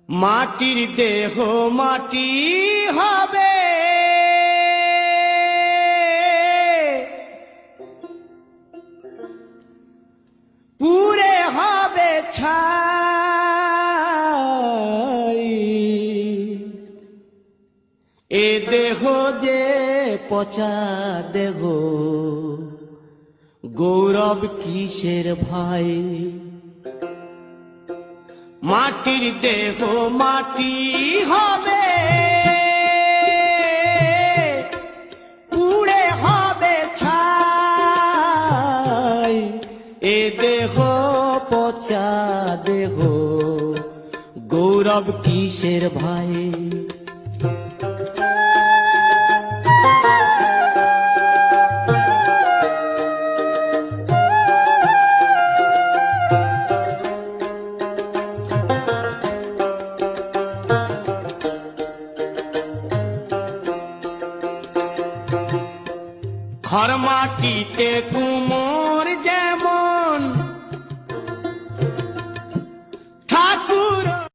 মাটির দেহ মাটি হবে, পুরে হবে ছাই। এ দেহ যে পচা দেহ, গৌরব কিসের ভাই? মাটির দেহ মাটি হবে, পুড়ে হবে ছাই। এ দেহ পচা দেহ, গৌরব কিসের ভাই? খড় মাটিতে কুমোর যেমন